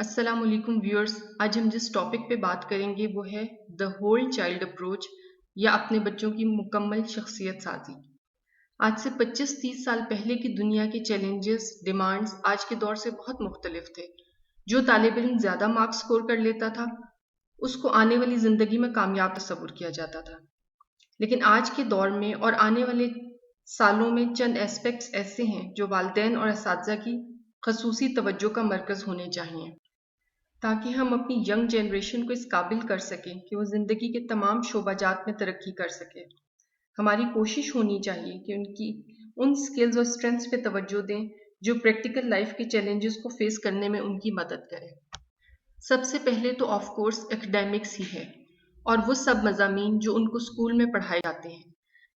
अस्सलाम वालेकुम व्यूअर्स। आज हम जिस टॉपिक पे बात करेंगे वो है द होल चाइल्ड अप्रोच या अपने बच्चों की मुकम्मल शख्सियत साजी। आज से 25-30 साल पहले की दुनिया के चैलेंजेस डिमांड्स आज के दौर से बहुत मुख्तलिफ थे। जो तालिब इल्म ज़्यादा मार्क्स स्कोर कर लेता था उसको आने वाली ज़िंदगी में कामयाब तस्वुर किया जाता था, लेकिन आज के दौर में और आने वाले सालों में चंद एस्पेक्ट्स ऐसे हैं जो वालिदैन और असातिज़ा की खसूसी तवज्जो का मरकज़ होने चाहिए ताकि हम अपनी यंग जनरेशन को इस काबिल कर सकें कि वो ज़िंदगी के तमाम शोबाजात में तरक्की कर सके। हमारी कोशिश होनी चाहिए कि उनकी उन स्किल्स और स्ट्रेंथ्स पे तवज्जो दें जो प्रैक्टिकल लाइफ के चैलेंजेस को फेस करने में उनकी मदद करें। सबसे पहले तो ऑफ कोर्स एकेडमिक्स ही है और वो सब मज़ामीन जो उनको स्कूल में पढ़ाए जाते हैं,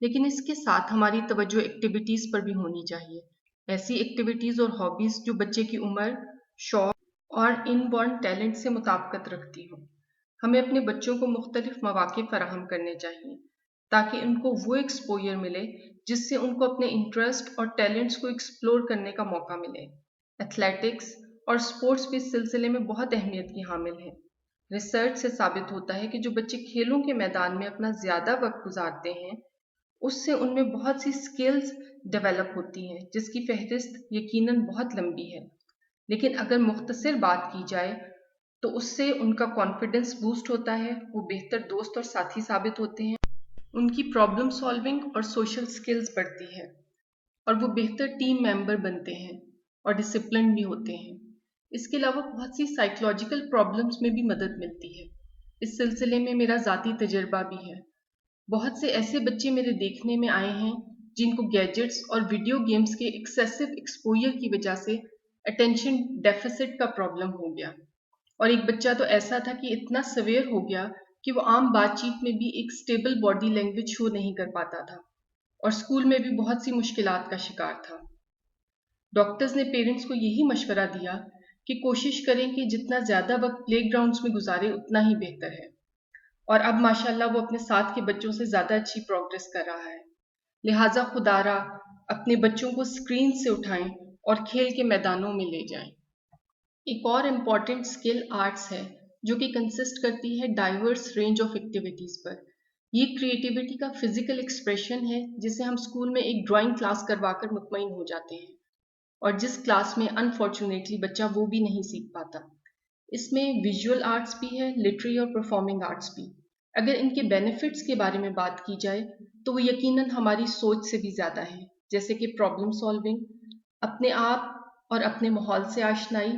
लेकिन इसके साथ हमारी तवज्जो एक्टिविटीज़ पर भी होनी चाहिए। ऐसी एक्टिविटीज़ और हॉबीज़ जो बच्चे की उम्र, शौक और इनबॉर्न टैलेंट से मुताबिकत रखती हों। हमें अपने बच्चों को मुख्तलिफ मौक़े फराहम करने चाहिए ताकि उनको वो एक्सपोजर मिले जिससे उनको अपने इंटरेस्ट और टैलेंट्स को एक्सप्लोर करने का मौका मिले। एथलेटिक्स और स्पोर्ट्स भी इस सिलसिले में बहुत अहमियत की हामिल हैं। रिसर्च से साबित होता है कि जो बच्चे खेलों के मैदान में अपना ज़्यादा वक्त गुजारते हैं उससे उनमें बहुत सी स्किल्स डेवलप होती हैं जिसकी फहरिस्त यकीनन बहुत लंबी है, लेकिन अगर मुख्तसर बात की जाए तो उससे उनका कॉन्फिडेंस बूस्ट होता है, वो बेहतर दोस्त और साथी साबित होते हैं, उनकी प्रॉब्लम सॉल्विंग और सोशल स्किल्स बढ़ती है और वो बेहतर टीम मेंबर बनते हैं और डिसिप्लिन भी होते हैं। इसके अलावा बहुत सी साइकोलॉजिकल प्रॉब्लम्स में भी मदद मिलती है। इस सिलसिले में मेरा ज़ाती तजर्बा भी है। बहुत से ऐसे बच्चे मेरे देखने में आए हैं जिनको गैजेट्स और वीडियो गेम्स के एक्सेसिव एक्सपोजर की वजह से अटेंशन डेफिसिट का प्रॉब्लम हो गया, और एक बच्चा तो ऐसा था कि इतना सवेयर हो गया कि वो आम बातचीत में भी एक स्टेबल बॉडी लैंग्वेज शो नहीं कर पाता था और स्कूल में भी बहुत सी मुश्किलात का शिकार था। डॉक्टर्स ने पेरेंट्स को यही मशवरा दिया कि कोशिश करें कि जितना ज़्यादा वक्त प्ले ग्राउंड्स में गुजारे उतना ही बेहतर है, और अब माशाल्लाह वो अपने साथ के बच्चों से ज़्यादा अच्छी प्रोग्रेस कर रहा है। लिहाजा खुदारा अपने बच्चों को स्क्रीन से उठाएं और खेल के मैदानों में ले जाएं। एक और इम्पॉर्टेंट स्किल आर्ट्स है जो कि कंसिस्ट करती है डाइवर्स रेंज ऑफ एक्टिविटीज़ पर। ये क्रिएटिविटी का फिजिकल एक्सप्रेशन है जिसे हम स्कूल में एक ड्राइंग क्लास करवाकर मुतमईन हो जाते हैं और जिस क्लास में अनफॉर्चुनेटली बच्चा वो भी नहीं सीख पाता। इसमें विजुअल आर्ट्स भी है, लिटरेरी और परफॉर्मिंग आर्ट्स भी। अगर इनके बेनिफिट्स के बारे में बात की जाए तो वो यकीनन हमारी सोच से भी ज़्यादा है, जैसे कि प्रॉब्लम सॉल्विंग, अपने आप और अपने माहौल से आशनाई।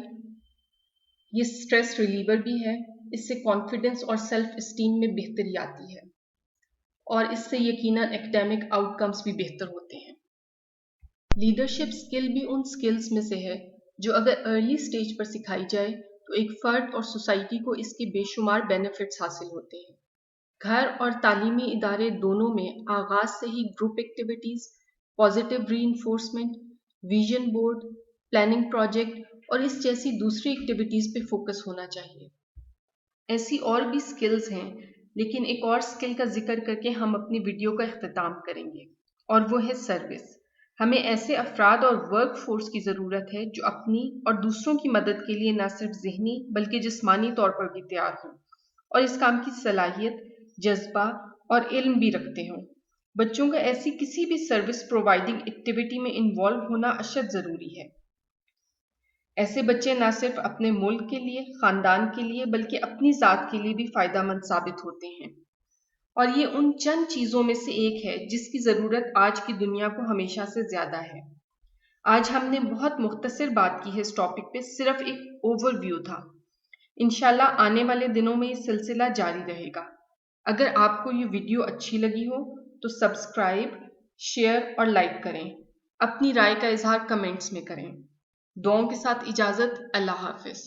ये स्ट्रेस रिलीवर भी है, इससे कॉन्फिडेंस और सेल्फ इस्टीम में बेहतरी आती है और इससे यकीनन एकेडमिक आउटकम्स भी बेहतर होते हैं। लीडरशिप स्किल भी उन स्किल्स में से है जो अगर अर्ली स्टेज पर सिखाई जाए तो एक फ़र्द और सोसाइटी को इसके बेशुमार बेनिफिट्स हासिल होते हैं। घर और तालीमी इदारे दोनों में आगाज से ही group activities, positive reinforcement, vision board, planning project और इस जैसी दूसरी एक्टिविटीज़ पे फोकस होना चाहिए। ऐसी और भी स्किल्स हैं, लेकिन एक और स्किल का जिक्र करके हम अपनी वीडियो का इख्तिताम करेंगे और वो है सर्विस। हमें ऐसे अफराद और वर्क फोर्स की ज़रूरत है जो अपनी और दूसरों की मदद के लिए न सिर्फ ज़हनी बल्कि जिस्मानी तौर पर भी तैयार हों और इस काम की सलाहियत, जज्बा और इल्म भी रखते हों। बच्चों का ऐसी किसी भी सर्विस प्रोवाइडिंग एक्टिविटी में इन्वॉल्व होना अशद ज़रूरी है। ऐसे बच्चे न सिर्फ अपने मुल्क के लिए, ख़ानदान के लिए बल्कि अपनी ज़ात के लिए भी फ़ायदेमंद साबित होते हैं, और ये उन चंद चीज़ों में से एक है जिसकी ज़रूरत आज की दुनिया को हमेशा से ज़्यादा है। आज हमने बहुत मुख्तसर बात की है इस टॉपिक पे, सिर्फ एक ओवरव्यू था। इंशाल्लाह आने वाले दिनों में ये सिलसिला जारी रहेगा। अगर आपको ये वीडियो अच्छी लगी हो तो सब्सक्राइब, शेयर और लाइक करें। अपनी राय का इजहार कमेंट्स में करें। दुआओं के साथ इजाज़त। अल्लाह हाफ़िज़।